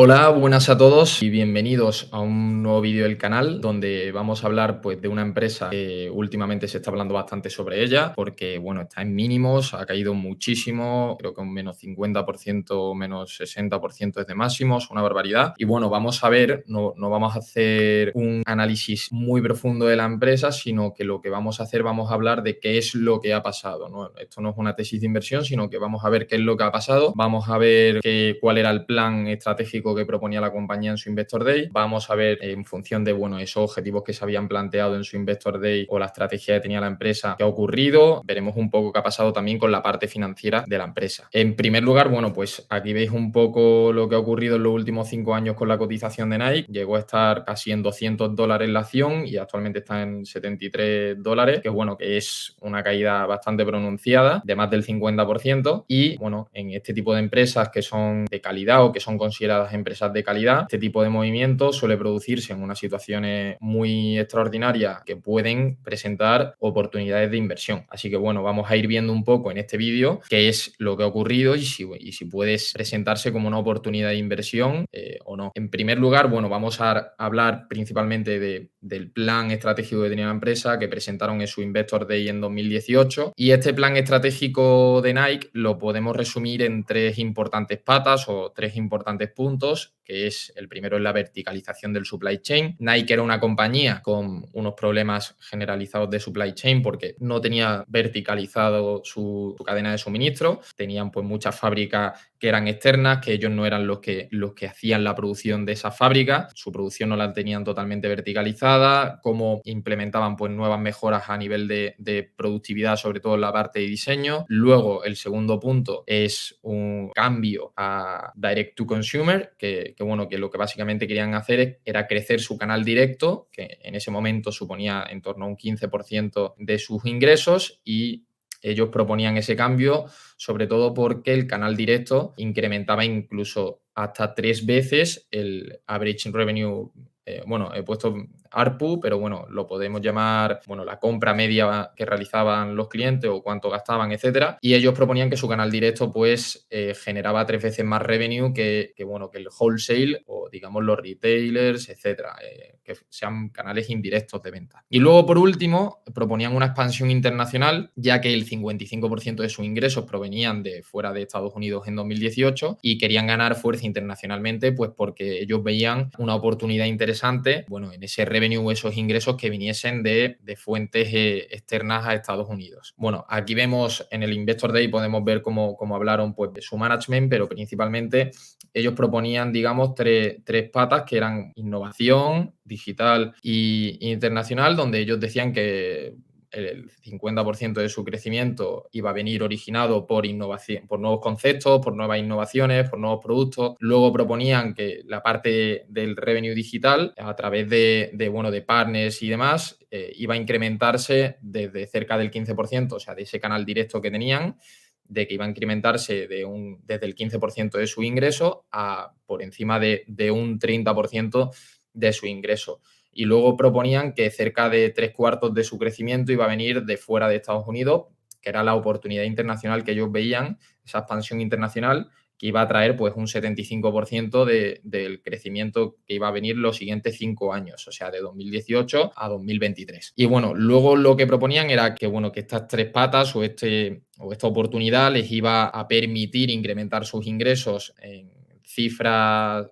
Hola, buenas a todos y bienvenidos a un nuevo vídeo del canal donde vamos a hablar pues, de una empresa que últimamente se está hablando bastante sobre ella porque bueno, está en mínimos, ha caído muchísimo, creo que un menos 50%, menos 60% es de máximos, una barbaridad. Y bueno, vamos a ver, no vamos a hacer un análisis muy profundo de la empresa, sino que lo que vamos a hacer, vamos a hablar de qué es lo que ha pasado, ¿no? Esto no es una tesis de inversión, sino que vamos a ver qué es lo que ha pasado, vamos a ver cuál era el plan estratégico que proponía la compañía en su Investor Day. Vamos a ver en función de esos objetivos que se habían planteado en su Investor Day o la estrategia que tenía la empresa, qué ha ocurrido. Veremos un poco qué ha pasado también con la parte financiera de la empresa. En primer lugar, pues aquí veis un poco lo que ha ocurrido en los últimos 5 años con la cotización de Nike. Llegó a estar casi en $200 la acción y actualmente está en $73, que es una caída bastante pronunciada, de más del 50%. Y en este tipo de empresas que son de calidad o que son consideradas empresas de calidad, este tipo de movimientos suele producirse en unas situaciones muy extraordinarias que pueden presentar oportunidades de inversión. Así que vamos a ir viendo un poco en este vídeo qué es lo que ha ocurrido y si puedes presentarse como una oportunidad de inversión o no. En primer lugar, vamos a hablar principalmente del plan estratégico que tenía la empresa, que presentaron en su Investor Day en 2018. Y este plan estratégico de Nike lo podemos resumir en tres importantes patas o tres importantes puntos, que es el primero es la verticalización del supply chain. Nike era una compañía con unos problemas generalizados de supply chain porque no tenía verticalizado su cadena de suministro. Tenían pues muchas fábricas que eran externas, que ellos no eran los que hacían la producción de esas fábricas. Su producción no la tenían totalmente verticalizada. Cómo implementaban pues nuevas mejoras a nivel de productividad, sobre todo en la parte de diseño. Luego, el segundo punto es un cambio a direct to consumer, que lo que básicamente querían hacer era crecer su canal directo, que en ese momento suponía en torno a un 15% de sus ingresos, y ellos proponían ese cambio sobre todo porque el canal directo incrementaba incluso hasta 3 veces el average revenue. He puesto ARPU, pero lo podemos llamar la compra media que realizaban los clientes o cuánto gastaban, etcétera. Y ellos proponían que su canal directo pues generaba 3 veces más revenue que el wholesale o digamos los retailers, etcétera, que sean canales indirectos de venta. Y luego, por último, proponían una expansión internacional, ya que el 55% de sus ingresos provenían de fuera de Estados Unidos en 2018 y querían ganar fuerza internacionalmente, pues porque ellos veían una oportunidad interesante en ese revenue, esos ingresos que viniesen de fuentes externas a Estados Unidos. Aquí vemos en el Investor Day, podemos ver cómo hablaron pues de su management, pero principalmente ellos proponían, digamos, tres patas que eran innovación, digital e internacional, donde ellos decían que el 50% de su crecimiento iba a venir originado por innovación, por nuevos conceptos, por nuevas innovaciones, por nuevos productos. Luego proponían que la parte del revenue digital, a través de partners y demás, iba a incrementarse desde cerca del 15%, o sea, de ese canal directo que tenían, de que iba a incrementarse desde el 15% de su ingreso a por encima de un 30% de su ingreso. Y luego proponían que cerca de 3/4 de su crecimiento iba a venir de fuera de Estados Unidos, que era la oportunidad internacional que ellos veían, esa expansión internacional que iba a traer pues un 75% del crecimiento que iba a venir los siguientes 5 años, o sea, de 2018 a 2023. Y luego lo que proponían era que estas tres patas o esta oportunidad les iba a permitir incrementar sus ingresos en cifras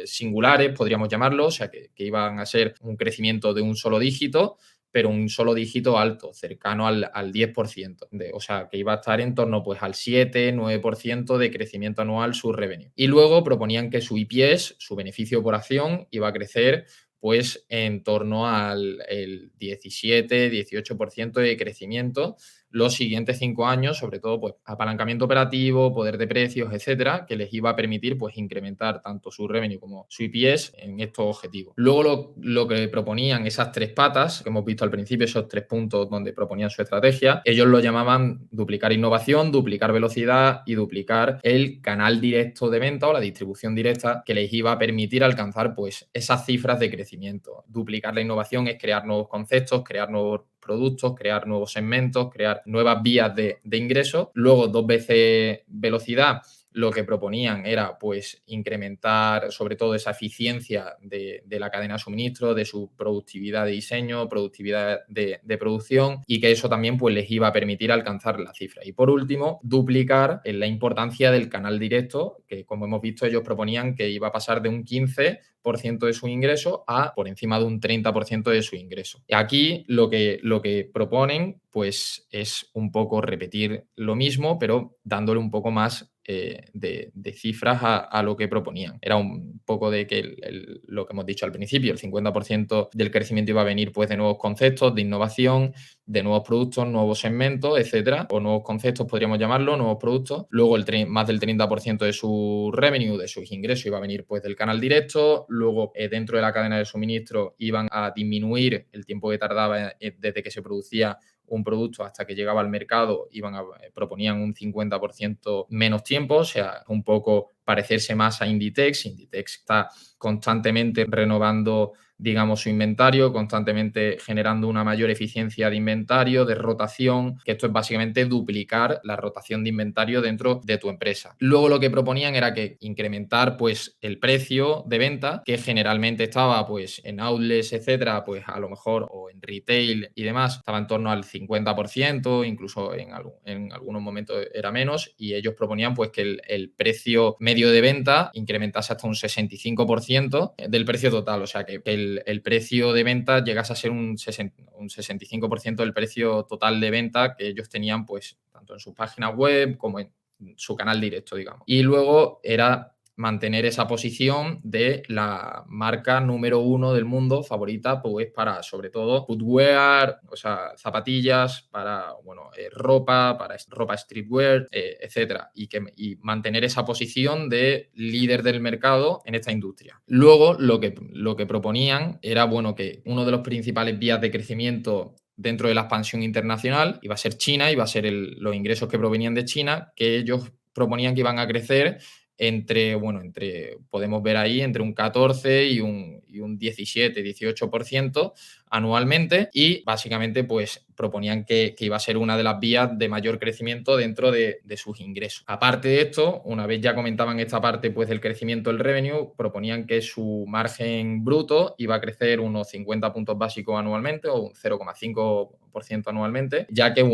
singulares, podríamos llamarlo, o sea, que iban a ser un crecimiento de un solo dígito, pero un solo dígito alto, cercano al 10%. O sea, que iba a estar en torno pues al 7-9% de crecimiento anual su revenue. Y luego proponían que su EPS, su beneficio por acción, iba a crecer pues en torno al 17-18% de crecimiento los siguientes 5 años, sobre todo pues apalancamiento operativo, poder de precios, etcétera, que les iba a permitir pues incrementar tanto su revenue como su EPS en estos objetivos. Luego lo que proponían, esas tres patas que hemos visto al principio, esos 3 puntos donde proponían su estrategia, ellos lo llamaban duplicar innovación, duplicar velocidad y duplicar el canal directo de venta o la distribución directa, que les iba a permitir alcanzar pues esas cifras de crecimiento. Duplicar la innovación es crear nuevos conceptos, crear nuevos productos, crear nuevos segmentos, crear nuevas vías de ingreso. Luego, 2 veces velocidad lo que proponían era pues incrementar sobre todo esa eficiencia de la cadena de suministro, de su productividad de diseño, productividad de producción, y que eso también pues les iba a permitir alcanzar la cifra. Y por último, duplicar la importancia del canal directo, que como hemos visto ellos proponían que iba a pasar de un 15% de su ingreso a por encima de un 30% de su ingreso. Y aquí lo que proponen pues es un poco repetir lo mismo, pero dándole un poco más de cifras a lo que proponían. Era un poco de que lo que hemos dicho al principio, el 50% del crecimiento iba a venir pues de nuevos conceptos, de innovación, de nuevos productos, nuevos segmentos, etcétera, o nuevos conceptos podríamos llamarlo, nuevos productos. Luego más del 30% de su revenue, de sus ingresos, iba a venir pues del canal directo. Luego dentro de la cadena de suministro iban a disminuir el tiempo que tardaba desde que se producía un producto hasta que llegaba al mercado, proponían un 50% menos tiempo, o sea, un poco parecerse más a Inditex. Inditex está constantemente renovando, digamos, su inventario, constantemente generando una mayor eficiencia de inventario, de rotación, que esto es básicamente duplicar la rotación de inventario dentro de tu empresa. Luego lo que proponían era que incrementar pues el precio de venta, que generalmente estaba pues en outlets, etcétera, pues a lo mejor, o en retail y demás, estaba en torno al 50%, incluso en algunos momentos era menos, y ellos proponían pues que el precio medio de venta incrementase hasta un 65% del precio total, o sea que el precio de venta llegase a ser un 65% del precio total de venta que ellos tenían pues tanto en sus páginas web como en su canal directo, digamos. Y luego era mantener esa posición de la marca número 1 del mundo favorita pues para sobre todo footwear, o sea, zapatillas, para ropa, para ropa streetwear, etcétera, y mantener esa posición de líder del mercado en esta industria. Luego lo que proponían era que uno de los principales vías de crecimiento dentro de la expansión internacional iba a ser China, iba a ser los ingresos que provenían de China, que ellos proponían que iban a crecer podemos ver ahí, entre un 14 y un 17, 18% anualmente, y básicamente pues proponían que iba a ser una de las vías de mayor crecimiento dentro de sus ingresos. Aparte de esto, una vez ya comentaban esta parte pues del crecimiento del revenue, proponían que su margen bruto iba a crecer unos 50 puntos básicos anualmente o un 0,5% anualmente, ya que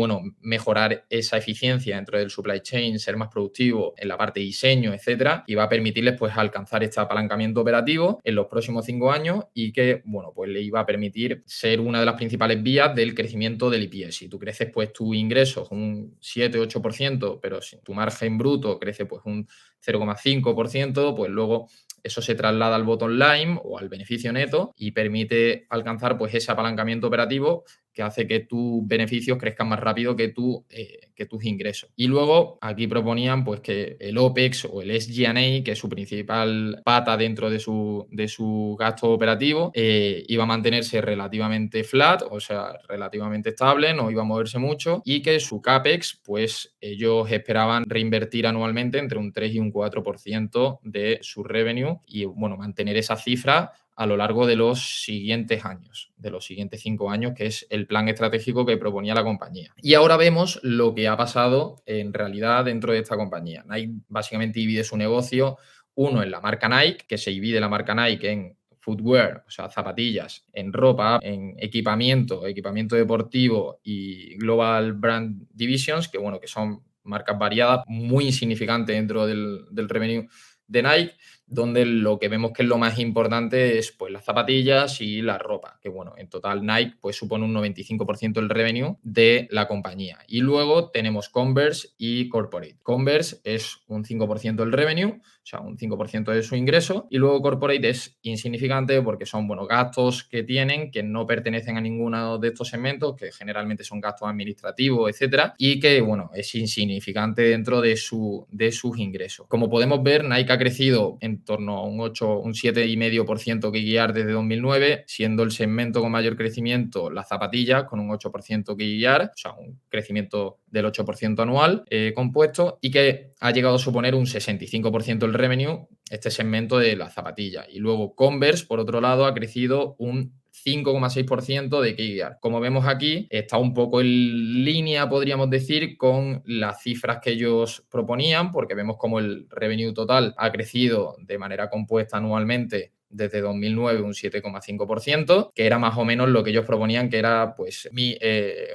mejorar esa eficiencia dentro del supply chain, ser más productivo en la parte de diseño, etcétera, y va a permitirles pues alcanzar este apalancamiento operativo en los próximos 5 años, y que pues le iba a permitir ser una de las principales vías del crecimiento del EPS. Si tú creces pues tu ingresos un 7-8%, pero si tu margen bruto crece pues un 0,5%, pues luego eso se traslada al bottom line o al beneficio neto y permite alcanzar pues ese apalancamiento operativo que hace que tus beneficios crezcan más rápido que tus ingresos. Y luego aquí proponían pues que el OPEX o el SG&A, que es su principal pata dentro de su gasto operativo, iba a mantenerse relativamente flat, o sea, relativamente estable, no iba a moverse mucho, y que su CAPEX, pues ellos esperaban reinvertir anualmente entre un 3 y un 4% de su revenue, y mantener esa cifra a lo largo de los siguientes años, de los siguientes 5 años, que es el plan estratégico que proponía la compañía. Y ahora vemos lo que ha pasado en realidad dentro de esta compañía. Nike básicamente divide su negocio, uno en la marca Nike, que se divide la marca Nike en footwear, o sea, zapatillas, en ropa, en equipamiento deportivo y Global Brand Divisions, que son marcas variadas, muy insignificantes dentro del revenue de Nike, donde lo que vemos que es lo más importante es pues las zapatillas y la ropa, que en total Nike pues supone un 95% del revenue de la compañía. Y luego tenemos Converse y Corporate. Converse es un 5% del revenue, o sea, un 5% de su ingreso, y luego Corporate es insignificante porque son gastos que tienen que no pertenecen a ninguno de estos segmentos, que generalmente son gastos administrativos, etcétera, y que es insignificante dentro de sus ingresos. Como podemos ver, Nike ha crecido en torno a un 7,5% KGR desde 2009, siendo el segmento con mayor crecimiento las zapatillas, con un 8% KGR, o sea, un crecimiento del 8% anual compuesto, y que ha llegado a suponer un 65% del revenue, este segmento de las zapatillas. Y luego Converse, por otro lado, ha crecido un 5,6% de KGR. Como vemos aquí, está un poco en línea, podríamos decir, con las cifras que ellos proponían, porque vemos como el revenue total ha crecido de manera compuesta anualmente desde 2009 un 7,5%, que era más o menos lo que ellos proponían, que era pues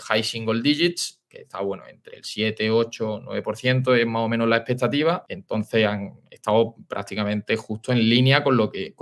high single digits, que está bueno, entre el 7, 8, 9% es más o menos la expectativa. Entonces han estado prácticamente justo en línea con lo que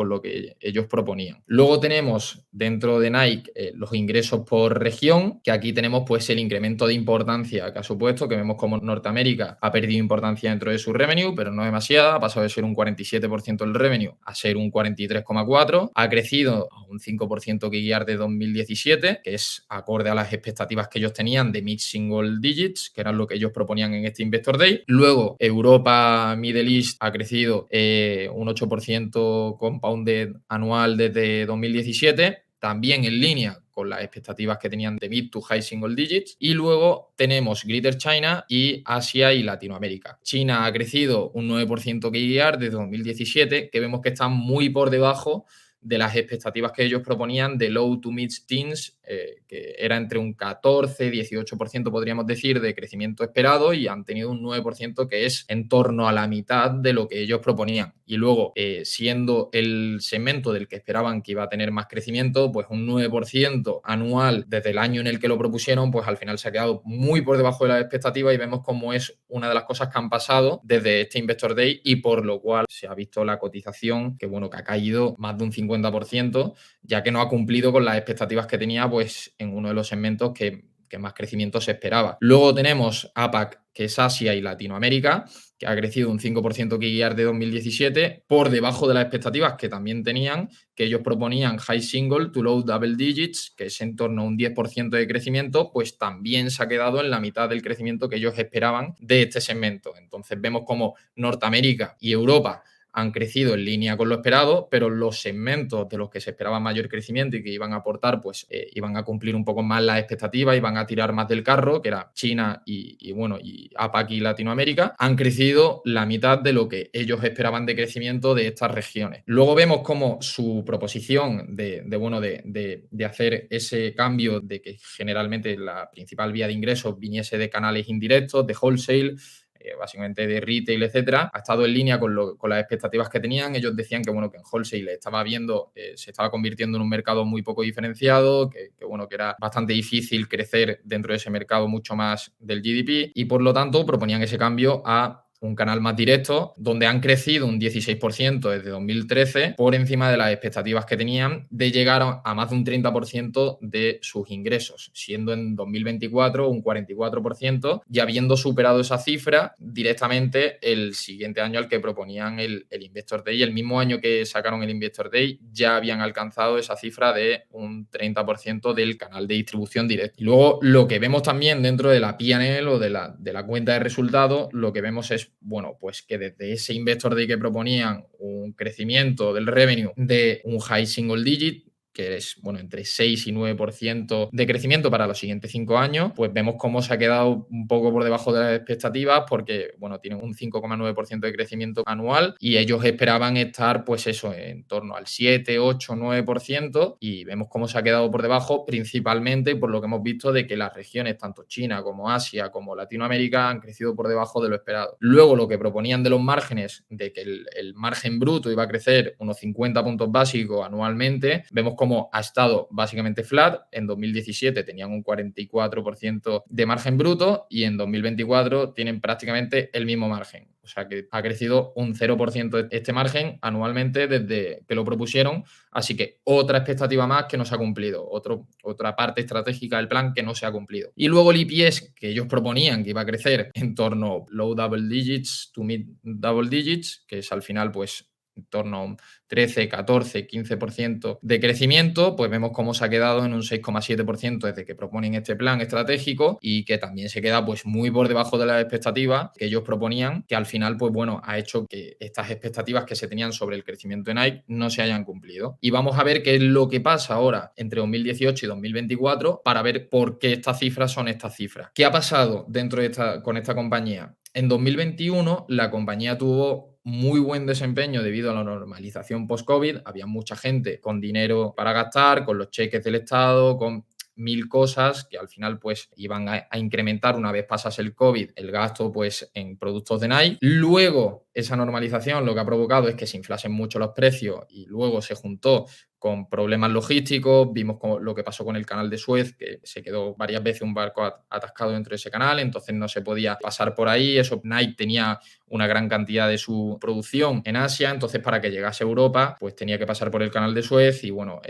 ellos proponían. Luego tenemos dentro de Nike los ingresos por región, que aquí tenemos pues el incremento de importancia que ha supuesto, que vemos como Norteamérica ha perdido importancia dentro de su revenue, pero no demasiada, ha pasado de ser un 47% del revenue a ser un 43,4%, ha crecido a un 5% KGR de 2017, que es acorde a las expectativas que ellos tenían de mid single digits, que eran lo que ellos proponían en este Investor Day. Luego, Europa, Middle East ha crecido un 8% compounded anual desde 2017, también en línea con las expectativas que tenían de mid to high single digits. Y luego tenemos Greater China y Asia y Latinoamérica. China ha crecido un 9% KGR desde 2017, que vemos que está muy por debajo de las expectativas que ellos proponían de low to mid teens, que era entre un 14-18% podríamos decir de crecimiento esperado, y han tenido un 9% que es en torno a la mitad de lo que ellos proponían. Y luego, siendo el segmento del que esperaban que iba a tener más crecimiento, pues un 9% anual desde el año en el que lo propusieron, pues al final se ha quedado muy por debajo de las expectativas, y vemos cómo es una de las cosas que han pasado desde este Investor Day, y por lo cual se ha visto la cotización que ha caído más de un 50%, ya que no ha cumplido con las expectativas que tenía pues en uno de los segmentos que más crecimiento se esperaba. Luego tenemos APAC, que es Asia y Latinoamérica, que ha crecido un 5% KGR de 2017, por debajo de las expectativas que también tenían, que ellos proponían high single to low double digits, que es en torno a un 10% de crecimiento, pues también se ha quedado en la mitad del crecimiento que ellos esperaban de este segmento. Entonces vemos como Norteamérica y Europa han crecido en línea con lo esperado, pero los segmentos de los que se esperaba mayor crecimiento y que iban a aportar, pues iban a cumplir un poco más las expectativas, iban a tirar más del carro, que era China y APAC y Latinoamérica, han crecido la mitad de lo que ellos esperaban de crecimiento de estas regiones. Luego vemos cómo su proposición de hacer ese cambio de que generalmente la principal vía de ingresos viniese de canales indirectos, de wholesale, básicamente de retail, etcétera, ha estado en línea con las expectativas que tenían. Ellos decían que en wholesale se estaba convirtiendo en un mercado muy poco diferenciado, que era bastante difícil crecer dentro de ese mercado mucho más del GDP, y por lo tanto proponían ese cambio a un canal más directo, donde han crecido un 16% desde 2013, por encima de las expectativas que tenían de llegar a más de un 30% de sus ingresos, siendo en 2024 un 44%, y habiendo superado esa cifra directamente el siguiente año al que proponían el Investor Day. El mismo año que sacaron el Investor Day ya habían alcanzado esa cifra de un 30% del canal de distribución directo. Y luego lo que vemos también dentro de la P&L o de la cuenta de resultados, lo que vemos es pues que desde ese Investor Day que proponían un crecimiento del revenue de un high single digit, que es entre 6 y 9% de crecimiento para los siguientes 5 años, pues vemos cómo se ha quedado un poco por debajo de las expectativas, porque tienen un 5,9% de crecimiento anual, y ellos esperaban estar pues eso, en torno al 7, 8, 9%, y vemos cómo se ha quedado por debajo, principalmente por lo que hemos visto de que las regiones, tanto China como Asia como Latinoamérica, han crecido por debajo de lo esperado. Luego, lo que proponían de los márgenes, de que el margen bruto iba a crecer unos 50 puntos básicos anualmente, vemos cómo ha estado básicamente flat. En 2017 tenían un 44% de margen bruto, y en 2024 tienen prácticamente el mismo margen. O sea que ha crecido un 0% este margen anualmente desde que lo propusieron. Así que otra expectativa más que no se ha cumplido, otra parte estratégica del plan que no se ha cumplido. Y luego el EPS, que ellos proponían que iba a crecer en torno low double digits to mid double digits, que es al final pues en torno a un 13, 14, 15% de crecimiento, pues vemos cómo se ha quedado en un 6,7% desde que proponen este plan estratégico, y que también se queda pues muy por debajo de las expectativas que ellos proponían, que al final pues ha hecho que estas expectativas que se tenían sobre el crecimiento de Nike no se hayan cumplido. Y vamos a ver qué es lo que pasa ahora entre 2018 y 2024 para ver por qué estas cifras son estas cifras. ¿Qué ha pasado con esta compañía? En 2021 la compañía tuvo muy buen desempeño debido a la normalización post-COVID. Había mucha gente con dinero para gastar, con los cheques del Estado, con mil cosas que al final pues iban a incrementar una vez pasase el COVID el gasto pues en productos de Nike. Luego esa normalización lo que ha provocado es que se inflasen mucho los precios y luego se juntó con problemas logísticos, vimos lo que pasó con el canal de Suez, que se quedó varias veces un barco atascado dentro de ese canal, entonces no se podía pasar por ahí, eso Nike tenía una gran cantidad de su producción en Asia, entonces para que llegase a Europa, pues tenía que pasar por el canal de Suez y bueno,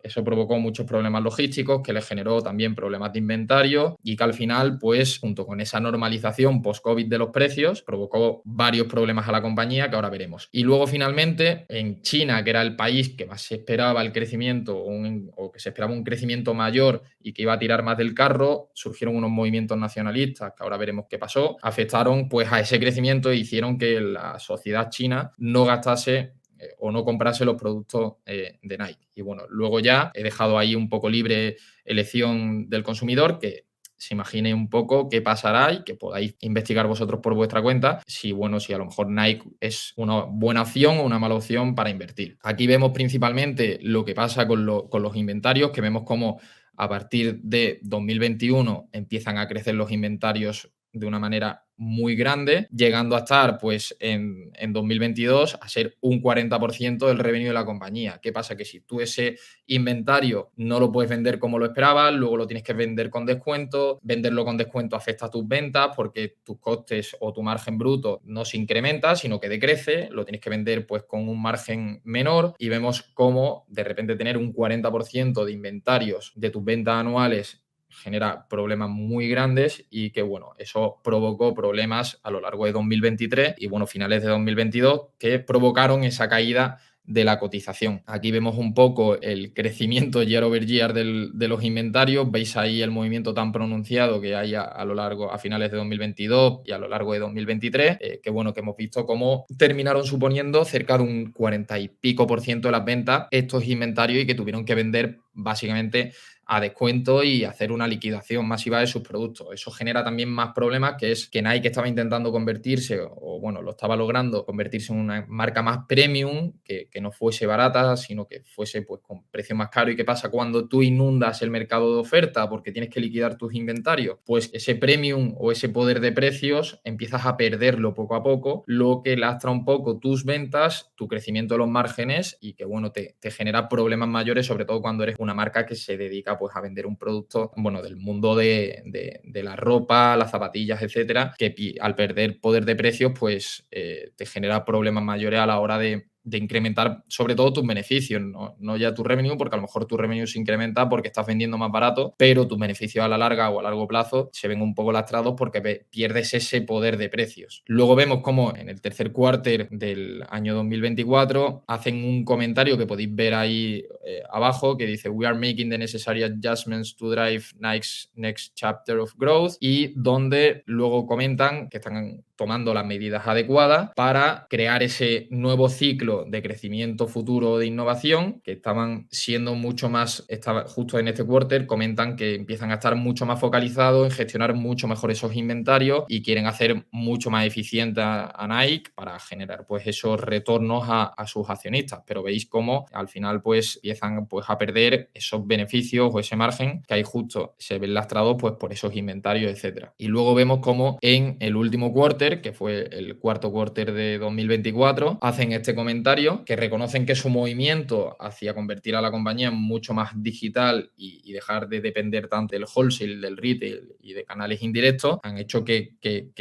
eso provocó muchos problemas logísticos que le generó también problemas de inventario y que al final, pues junto con esa normalización post-COVID de los precios, provocó varios problemas a la compañía que ahora veremos. Y luego finalmente en China, que era el país que más se esperaba el crecimiento o que se esperaba un crecimiento mayor y que iba a tirar más del carro, surgieron unos movimientos nacionalistas que ahora veremos qué pasó, afectaron pues a ese crecimiento e hicieron que la sociedad china no gastase o no comprase los productos de Nike. Y bueno, luego ya he dejado ahí un poco libre elección del consumidor que se imagine un poco qué pasará y que podáis investigar vosotros por vuestra cuenta si, bueno, si a lo mejor Nike es una buena opción o una mala opción para invertir. Aquí vemos principalmente lo que pasa con los inventarios, que vemos cómo a partir de 2021 empiezan a crecer los inventarios de una manera muy grande, llegando a estar pues en 2022 a ser un 40% del revenue de la compañía. ¿Qué pasa? Que si tú ese inventario no lo puedes vender como lo esperabas, luego lo tienes que vender con descuento, venderlo con descuento afecta a tus ventas porque tus costes o tu margen bruto no se incrementa, sino que decrece, lo tienes que vender pues con un margen menor y vemos cómo de repente tener un 40% de inventarios de tus ventas anuales genera problemas muy grandes y que, bueno, eso provocó problemas a lo largo de 2023 y, bueno, finales de 2022 que provocaron esa caída de la cotización. Aquí vemos un poco el crecimiento year over year de los inventarios. Veis ahí el movimiento tan pronunciado que hay a lo largo, a finales de 2022 y a lo largo de 2023, que bueno, que hemos visto cómo terminaron suponiendo cerca de un 40 y pico por ciento de las ventas estos inventarios y que tuvieron que vender básicamente a descuento y hacer una liquidación masiva de sus productos. Eso genera también más problemas, que es que Nike estaba intentando convertirse, o bueno, lo estaba logrando, convertirse en una marca más premium, que no fuese barata, sino que fuese pues con precio más caro. ¿Y qué pasa cuando tú inundas el mercado de oferta porque tienes que liquidar tus inventarios? Pues ese premium o ese poder de precios empiezas a perderlo poco a poco, lo que lastra un poco tus ventas, tu crecimiento de los márgenes y que, bueno, te genera problemas mayores, sobre todo cuando eres una marca que se dedica pues a vender un producto, bueno, del mundo de la ropa, las zapatillas, etcétera, que al perder poder de precios, pues te genera problemas mayores a la hora de incrementar sobre todo tus beneficios, no ya tu revenue, porque a lo mejor tu revenue se incrementa porque estás vendiendo más barato, pero tus beneficios a la larga o a largo plazo se ven un poco lastrados porque pierdes ese poder de precios. Luego vemos cómo en el tercer quarter del año 2024 hacen un comentario que podéis ver ahí abajo que dice "We are making the necessary adjustments to drive Nike's next chapter of growth", y donde luego comentan que están tomando las medidas adecuadas para crear ese nuevo ciclo de crecimiento futuro de innovación, que estaban siendo mucho más, justo en este quarter, comentan que empiezan a estar mucho más focalizados en gestionar mucho mejor esos inventarios y quieren hacer mucho más eficiente a Nike para generar pues esos retornos a sus accionistas. Pero veis cómo al final pues empiezan pues a perder esos beneficios o ese margen que ahí justo se ven lastrados pues por esos inventarios, etcétera. Y luego vemos cómo en el último quarter, que fue el cuarto quarter de 2024, hacen este comentario que reconocen que su movimiento hacia convertir a la compañía en mucho más digital y dejar de depender tanto del wholesale, del retail y de canales indirectos, han hecho que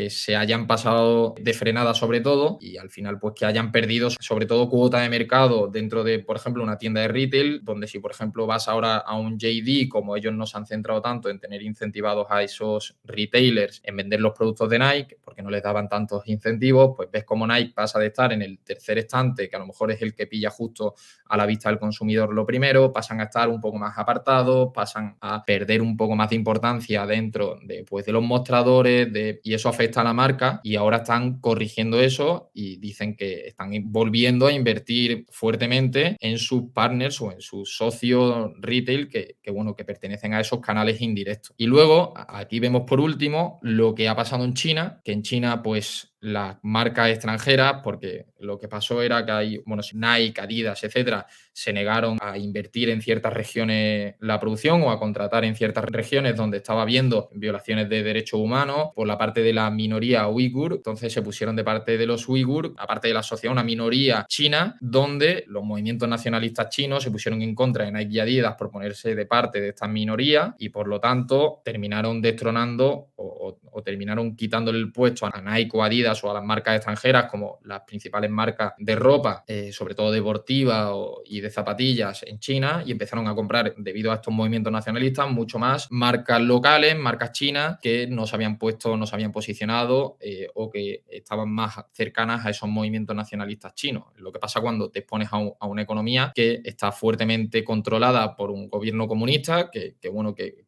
se hayan pasado de frenada sobre todo y al final pues que hayan perdido sobre todo cuota de mercado dentro de, por ejemplo, una tienda de retail, donde si por ejemplo vas ahora a un JD, como ellos no se han centrado tanto en tener incentivados a esos retailers en vender los productos de Nike, porque no les daban tantos incentivos, pues ves como Nike pasa de estar en el tercer estante, que a lo mejor es el que pilla justo a la vista del consumidor lo primero, pasan a estar un poco más apartados, pasan a perder un poco más de importancia dentro de, pues, de los mostradores, y eso afecta a la marca y ahora están corrigiendo eso y dicen que están volviendo a invertir fuertemente en sus partners o en sus socios retail bueno, que pertenecen a esos canales indirectos. Y luego aquí vemos por último lo que ha pasado en China, que en China pues las marcas extranjeras, porque lo que pasó era que hay, bueno, Nike, Adidas, etcétera, se negaron a invertir en ciertas regiones la producción o a contratar en ciertas regiones donde estaba habiendo violaciones de derechos humanos por la parte de la minoría uigur. Entonces se pusieron de parte de los uigur, aparte de la sociedad, una minoría china, donde los movimientos nacionalistas chinos se pusieron en contra de Nike y Adidas por ponerse de parte de esta minoría y por lo tanto terminaron destronando o terminaron quitándole el puesto a Nike o Adidas o a las marcas extranjeras como las principales marcas de ropa, sobre todo deportiva y de zapatillas en China, y empezaron a comprar, debido a estos movimientos nacionalistas, mucho más marcas locales, marcas chinas que no se habían puesto, no se habían posicionado o que estaban más cercanas a esos movimientos nacionalistas chinos. Lo que pasa cuando te expones a una economía que está fuertemente controlada por un gobierno comunista, que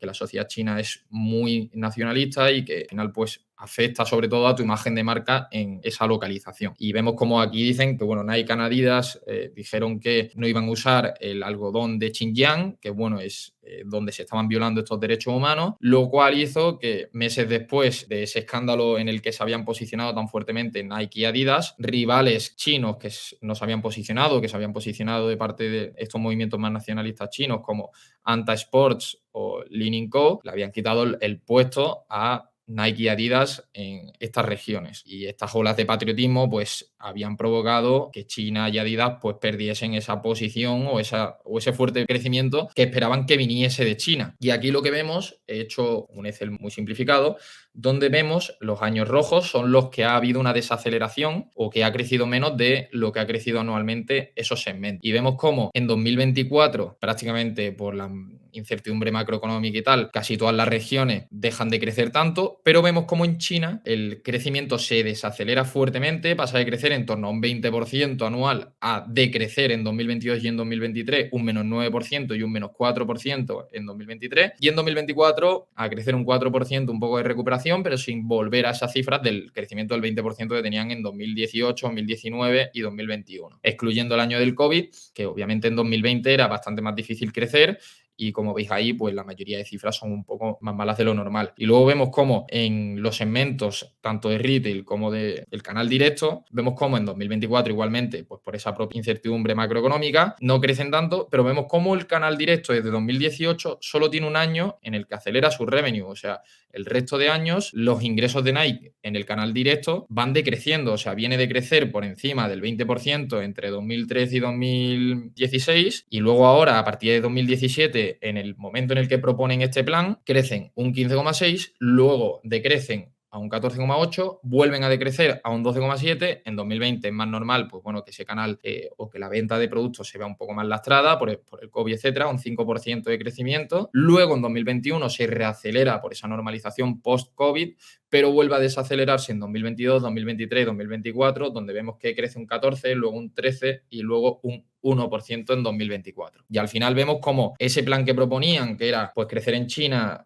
la sociedad china es muy nacionalista y que al final pues afecta sobre todo a tu imagen de marca en esa localización. Y vemos como aquí dicen que, bueno, Nike y Adidas dijeron que no iban a usar el algodón de Xinjiang, que, bueno, es donde se estaban violando estos derechos humanos, lo cual hizo que meses después de ese escándalo en el que se habían posicionado tan fuertemente Nike y Adidas, rivales chinos que no se habían posicionado, que se habían posicionado de parte de estos movimientos más nacionalistas chinos como Anta Sports o Li Co, le habían quitado el puesto a Nike y Adidas en estas regiones. Y estas olas de patriotismo pues habían provocado que China y Adidas pues perdiesen esa posición o ese fuerte crecimiento que esperaban que viniese de China. Y aquí lo que vemos, he hecho un Excel muy simplificado, donde vemos los años rojos son los que ha habido una desaceleración o que ha crecido menos de lo que ha crecido anualmente esos segmentos. Y vemos cómo en 2024, prácticamente por la incertidumbre macroeconómica y tal, casi todas las regiones dejan de crecer tanto, pero vemos como en China el crecimiento se desacelera fuertemente, pasa de crecer en torno a un 20% anual a decrecer en 2022 y en 2023 un menos 9% y un menos 4% en 2023, y en 2024 a crecer un 4%, un poco de recuperación, pero sin volver a esas cifras del crecimiento del 20% que tenían en 2018, 2019 y 2021, excluyendo el año del COVID, que obviamente en 2020 era bastante más difícil crecer. Y como veis ahí, pues la mayoría de cifras son un poco más malas de lo normal. Y luego vemos cómo en los segmentos, tanto de retail como del canal directo, vemos cómo en 2024 igualmente, pues por esa propia incertidumbre macroeconómica, no crecen tanto, pero vemos cómo el canal directo desde 2018 solo tiene un año en el que acelera su revenue. O sea, el resto de años, los ingresos de Nike en el canal directo van decreciendo. O sea, viene de crecer por encima del 20% entre 2013 y 2016 y luego ahora, a partir de 2017, en el momento en el que proponen este plan, crecen un 15,6, luego decrecen a un 14,8, vuelven a decrecer a un 12,7. En 2020 es más normal, pues bueno, que ese canal o que la venta de productos se vea un poco más lastrada por el COVID, etcétera, un 5% de crecimiento. Luego en 2021 se reacelera por esa normalización post-COVID, pero vuelve a desacelerarse en 2022, 2023, 2024, donde vemos que crece un 14, luego un 13 y luego un 1% en 2024. Y al final vemos como ese plan que proponían, que era pues crecer en China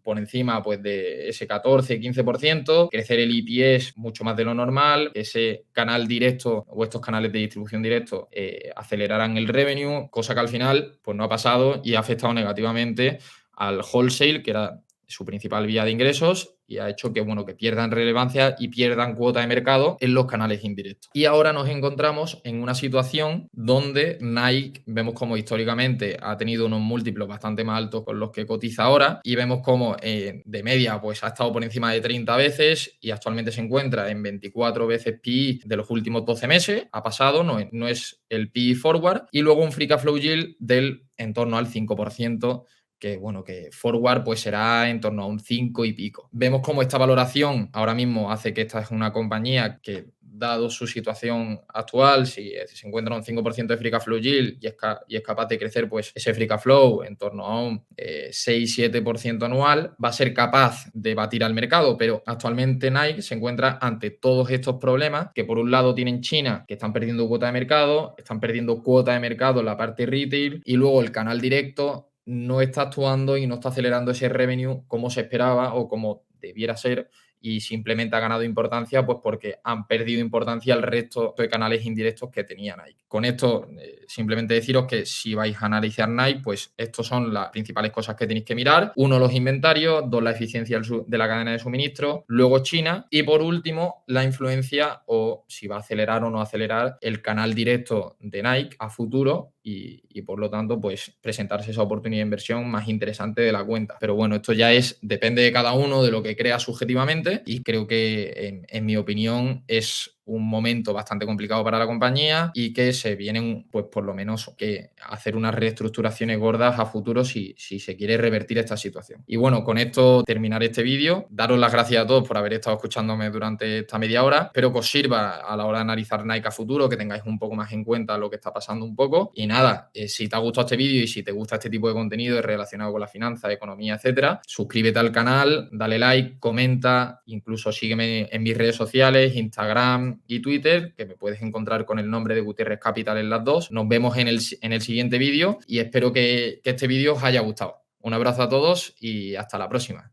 por encima pues, de ese 14-15%, crecer el EPS mucho más de lo normal, ese canal directo o estos canales de distribución directo aceleraran el revenue, cosa que al final pues, no ha pasado y ha afectado negativamente al wholesale, que era su principal vía de ingresos, y ha hecho que, bueno, que pierdan relevancia y pierdan cuota de mercado en los canales indirectos. Y ahora nos encontramos en una situación donde Nike, vemos como históricamente ha tenido unos múltiplos bastante más altos con los que cotiza ahora, y vemos como de media pues ha estado por encima de 30 veces y actualmente se encuentra en 24 veces PE de los últimos 12 meses. Ha pasado, no es el PE forward, y luego un free cash flow yield del en torno al 5%, que bueno, que forward pues será en torno a un 5 y pico. Vemos cómo esta valoración ahora mismo hace que esta es una compañía que, dado su situación actual, si se encuentra un 5% de free cash flow yield y es capaz de crecer pues ese free cash flow en torno a un 6-7% anual, va a ser capaz de batir al mercado, pero actualmente Nike se encuentra ante todos estos problemas que por un lado tienen China, que están perdiendo cuota de mercado, están perdiendo cuota de mercado en la parte retail, y luego el canal directo no está actuando y no está acelerando ese revenue como se esperaba o como debiera ser, y simplemente ha ganado importancia pues porque han perdido importancia el resto de canales indirectos que tenía Nike. Con esto, simplemente deciros que si vais a analizar Nike, pues estos son las principales cosas que tenéis que mirar. Uno, los inventarios. Dos, la eficiencia de la cadena de suministro. Luego, China. Y por último, la influencia o si va a acelerar o no acelerar el canal directo de Nike a futuro y por lo tanto, pues presentarse esa oportunidad de inversión más interesante de la cuenta. Pero bueno, esto ya depende de cada uno, de lo que crea subjetivamente y creo que en mi opinión es un momento bastante complicado para la compañía y que se vienen, pues por lo menos, que hacer unas reestructuraciones gordas a futuro si se quiere revertir esta situación. Y bueno, con esto terminaré este vídeo. Daros las gracias a todos por haber estado escuchándome durante esta media hora. Espero que os sirva a la hora de analizar Nike a futuro, que tengáis un poco más en cuenta lo que está pasando un poco. Y nada, si te ha gustado este vídeo y si te gusta este tipo de contenido relacionado con la finanza, economía, etcétera, suscríbete al canal, dale like, comenta, incluso sígueme en mis redes sociales, Instagram y Twitter, que me puedes encontrar con el nombre de Gutiérrez Capital en las dos. Nos vemos en el siguiente vídeo y espero que este vídeo os haya gustado. Un abrazo a todos y hasta la próxima.